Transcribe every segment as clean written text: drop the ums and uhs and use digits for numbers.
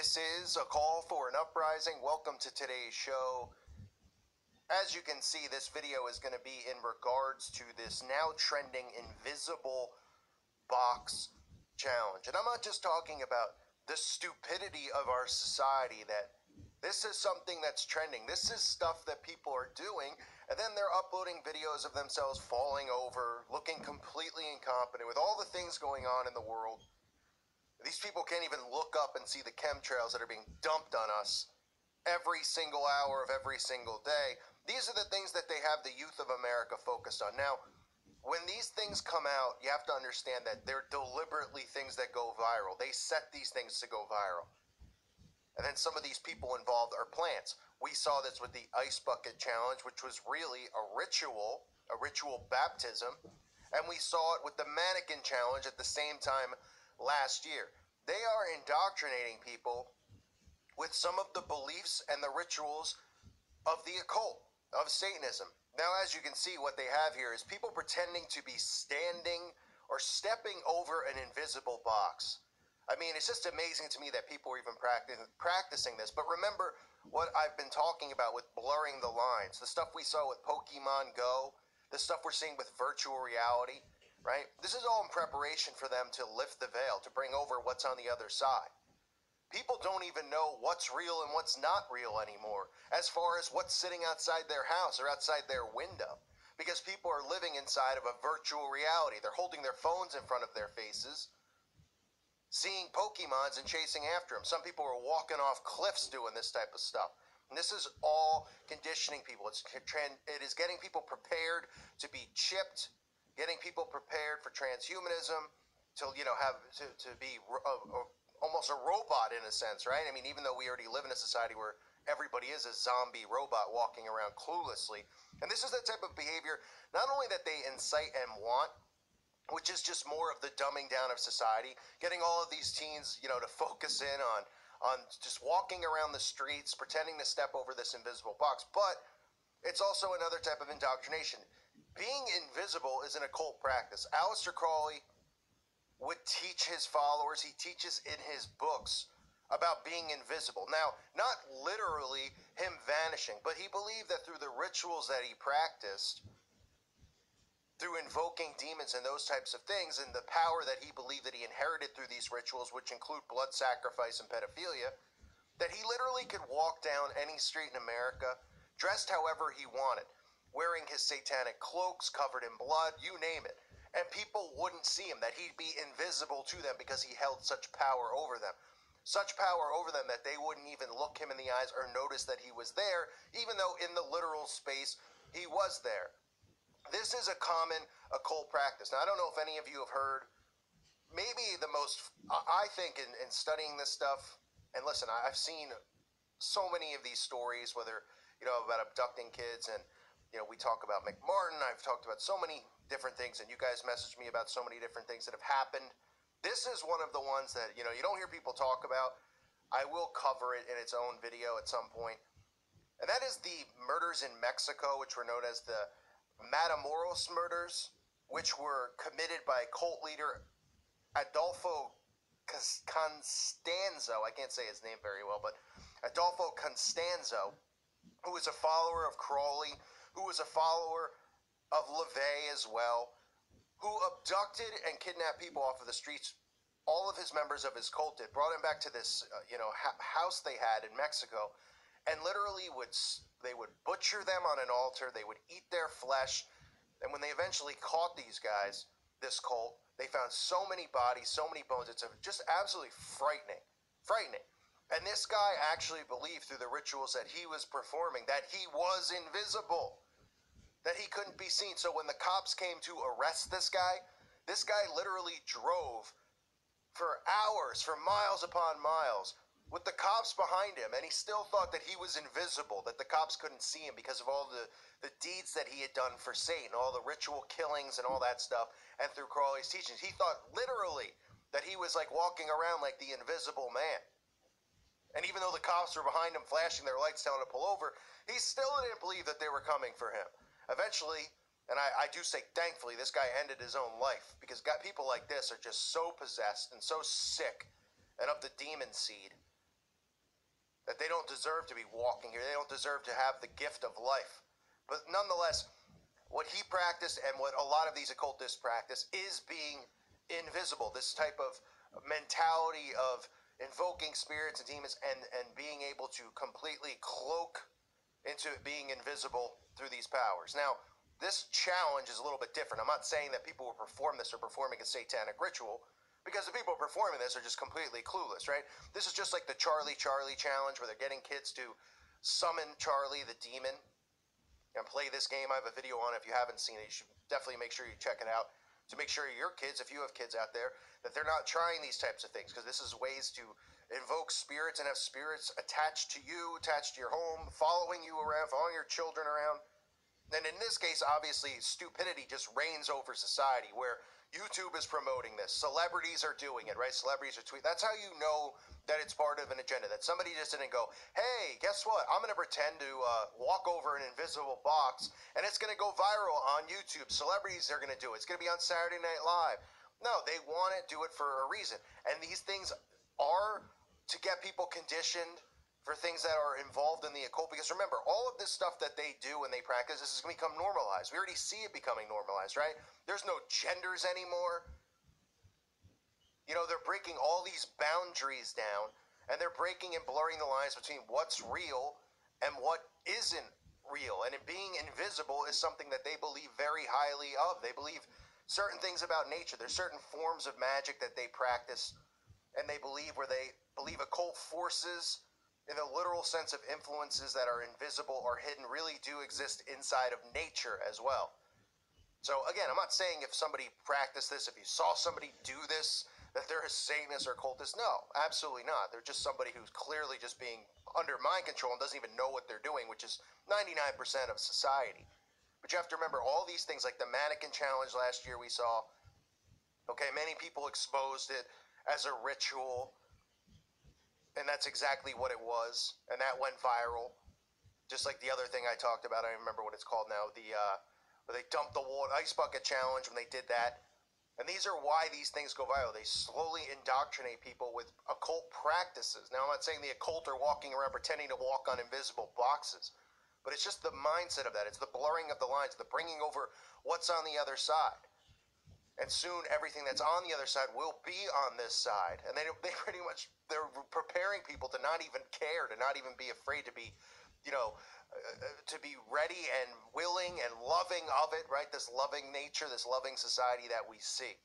This is a call for an uprising. Welcome to today's show. As you can see, this video is going to be in regards to this now trending invisible box challenge. And I'm not just talking about the stupidity of our society, that this is something that's trending. This is stuff that people are doing, and then they're uploading videos of themselves falling over, looking completely incompetent with all the things going on in the world. These people can't even look up and see the chemtrails that are being dumped on us every single hour of every single day. These are the things that they have the youth of America focused on. Now, when these things come out, you have to understand that they're deliberately things that go viral. They set these things to go viral. And then some of these people involved are plants. We saw this with the ice bucket challenge, which was really a ritual baptism. And we saw it with the mannequin challenge at the same time last year. They are indoctrinating people with some of the beliefs and the rituals of the occult, of Satanism. Now, as you can see, what they have here is people pretending to be standing or stepping over an invisible box. I mean, it's just amazing to me that people are even practicing this. But remember what I've been talking about with blurring the lines, the stuff we saw with Pokemon Go, the stuff we're seeing with virtual reality, right? This is all in preparation for them to lift the veil, to bring over what's on the other side. People don't even know what's real and what's not real anymore, as far as what's sitting outside their house or outside their window, because people are living inside of a virtual reality. They're holding their phones in front of their faces, seeing Pokemons and chasing after them. Some people are walking off cliffs doing this type of stuff. And this is all conditioning people. It is getting people prepared to be chipped, getting people prepared for transhumanism, to be almost a robot in a sense, right? I mean, even though we already live in a society where everybody is a zombie robot walking around cluelessly. And this is the type of behavior, not only that they incite and want, which is just more of the dumbing down of society, getting all of these teens, to focus in on just walking around the streets, pretending to step over this invisible box, but it's also another type of indoctrination. Being invisible is an occult practice. Aleister Crowley would teach his followers, he teaches in his books about being invisible. Now, not literally him vanishing, but he believed that through the rituals that he practiced, through invoking demons and those types of things, and the power that he believed that he inherited through these rituals, which include blood sacrifice and pedophilia, that he literally could walk down any street in America, dressed however he wanted, wearing his satanic cloaks covered in blood, you name it. And people wouldn't see him, that he'd be invisible to them because he held such power over them. Such power over them that they wouldn't even look him in the eyes or notice that he was there, even though in the literal space he was there. This is a common occult practice. Now, I don't know if any of you have heard, maybe the most, I think in studying this stuff, and listen, I've seen so many of these stories, whether, about abducting kids, and, we talk about McMartin, I've talked about so many different things, and you guys messaged me about so many different things that have happened. This is one of the ones that, you don't hear people talk about. I will cover it in its own video at some point. And that is the murders in Mexico, which were known as the Matamoros murders, which were committed by cult leader Adolfo Constanzo. I can't say his name very well, but Adolfo Constanzo, who was a follower of Crowley, who was a follower of LaVey as well, who abducted and kidnapped people off of the streets. All of his members of his cult did, brought him back to this, house they had in Mexico, and literally they would butcher them on an altar. They would eat their flesh, and when they eventually caught these guys, this cult, they found so many bodies, so many bones. It's just absolutely frightening. And this guy actually believed through the rituals that he was performing that he was invisible, that he couldn't be seen. So when the cops came to arrest this guy literally drove for hours, for miles upon miles, with the cops behind him, and he still thought that he was invisible, that the cops couldn't see him because of all the deeds that he had done for Satan, all the ritual killings and all that stuff, and through Crowley's teachings. He thought literally that he was like walking around like the invisible man. And even though the cops were behind him flashing their lights telling him to pull over, he still didn't believe that they were coming for him. Eventually, and I do say thankfully, this guy ended his own life, because people like this are just so possessed and so sick and of the demon seed that they don't deserve to be walking here. They don't deserve to have the gift of life. But nonetheless, what he practiced and what a lot of these occultists practice is being invisible. This type of mentality of invoking spirits and demons and being able to completely cloak into being invisible through these powers. Now, this challenge is a little bit different. I'm not saying that people who perform this are performing a satanic ritual, because the people performing this are just completely clueless, right? This is just like the Charlie challenge, where they're getting kids to summon Charlie the demon and play this game. I have a video on it. If you haven't seen it, you should definitely make sure you check it out, to make sure your kids, if you have kids out there, that they're not trying these types of things, because this is ways to invoke spirits and have spirits attached to you, attached to your home, following you around, following your children around. And in this case, obviously, stupidity just reigns over society, where YouTube is promoting this. Celebrities are doing it, right? Celebrities are tweeting. That's how you know that it's part of an agenda, that somebody just didn't go, hey, guess what? I'm going to pretend to walk over an invisible box, and it's going to go viral on YouTube. Celebrities are going to do it. It's going to be on Saturday Night Live. No, they want to do it for a reason. And these things are to get people conditioned for things that are involved in the occult. Because remember, all of this stuff that they do and they practice, this is going to become normalized. We already see it becoming normalized, right? There's no genders anymore. You know, they're breaking all these boundaries down, and they're breaking and blurring the lines between what's real and what isn't real. And it being invisible is something that they believe very highly of. They believe certain things about nature. There's certain forms of magic that they practice, and they believe, where they believe occult forces, in the literal sense of influences that are invisible or hidden, really do exist inside of nature as well. So again, I'm not saying if somebody practiced this, if you saw somebody do this, that they're a Satanist or occultist. No, absolutely not. They're just somebody who's clearly just being under mind control and doesn't even know what they're doing, which is 99% of society. But you have to remember, all these things, like the mannequin challenge last year we saw, okay, many people exposed it as a ritual, and that's exactly what it was, and that went viral. Just like the other thing I talked about, I don't remember what it's called now, where they dumped the water, ice bucket challenge, when they did that. And these are why these things go viral. They slowly indoctrinate people with occult practices. Now, I'm not saying the occult are walking around pretending to walk on invisible boxes, but it's just the mindset of that. It's the blurring of the lines, the bringing over what's on the other side. And soon everything that's on the other side will be on this side. And they pretty much, they're preparing people to not even care, to not even be afraid, to be, to be ready and willing and loving of it, right? This loving nature, this loving society that we see.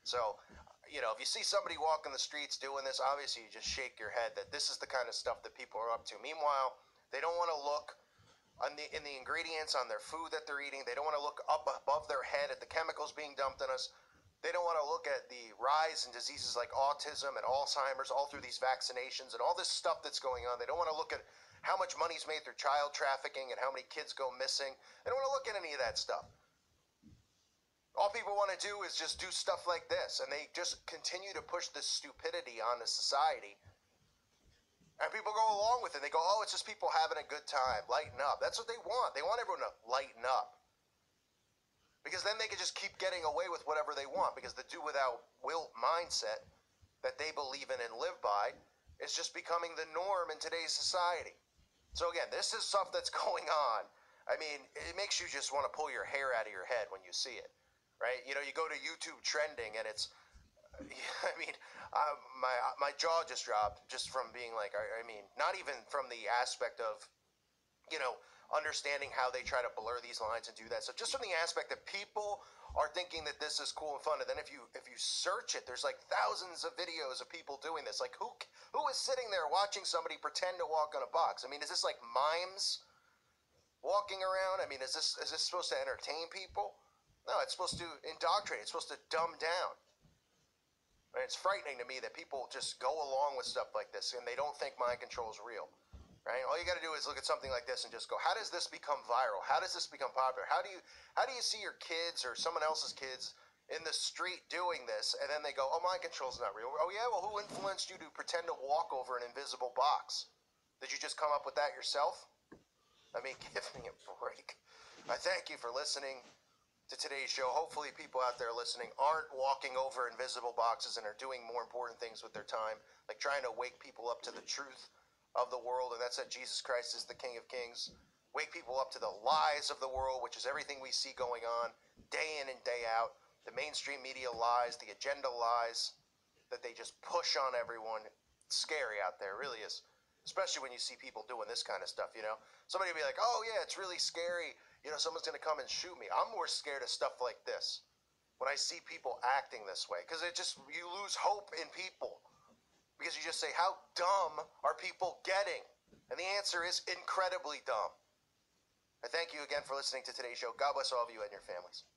So, if you see somebody walking the streets doing this, obviously you just shake your head that this is the kind of stuff that people are up to. Meanwhile, they don't want to look in the ingredients on their food that they're eating. They don't want to look up above their head at the chemicals being dumped on us. They don't want to look at the rise in diseases like autism and Alzheimer's, all through these vaccinations and all this stuff that's going on. They don't want to look at how much money's made through child trafficking and how many kids go missing. They don't want to look at any of that stuff. All people want to do is just do stuff like this, and they just continue to push this stupidity onto society. And people go along with it. They go, oh, it's just people having a good time. Lighten up. That's what they want. They want everyone to lighten up. Because then they can just keep getting away with whatever they want. Because the do without wilt mindset that they believe in and live by is just becoming the norm in today's society. So again, this is stuff that's going on. I mean, it makes you just want to pull your hair out of your head when you see it. Right? You go to YouTube trending and it's, I mean, my jaw just dropped just from being like, I mean, not even from the aspect of, understanding how they try to blur these lines and do that. So just from the aspect that people are thinking that this is cool and fun. And then if you search it, there's like thousands of videos of people doing this. Like who is sitting there watching somebody pretend to walk on a box? I mean, is this like mimes walking around? I mean, is this supposed to entertain people? No, it's supposed to indoctrinate. It's supposed to dumb down. And it's frightening to me that people just go along with stuff like this and they don't think mind control is real, right? All you got to do is look at something like this and just go, how does this become viral? How does this become popular? How do you see your kids or someone else's kids in the street doing this, and then they go, oh, mind control's not real. Oh yeah, well, who influenced you to pretend to walk over an invisible box? Did you just come up with that yourself? I mean, give me a break. I thank you for listening to today's show. Hopefully people out there listening aren't walking over invisible boxes and are doing more important things with their time, like trying to wake people up to the truth of the world, and that's that Jesus Christ is the King of Kings. Wake people up to the lies of the world, which is everything we see going on day in and day out. The mainstream media lies, the agenda lies that they just push on everyone. It's scary out there, it really is. Especially when you see people doing this kind of stuff, you know? Somebody will be like, oh yeah, it's really scary. You know, someone's going to come and shoot me. I'm more scared of stuff like this when I see people acting this way, because you lose hope in people, because you just say, how dumb are people getting? And the answer is incredibly dumb. I thank you again for listening to today's show. God bless all of you and your families.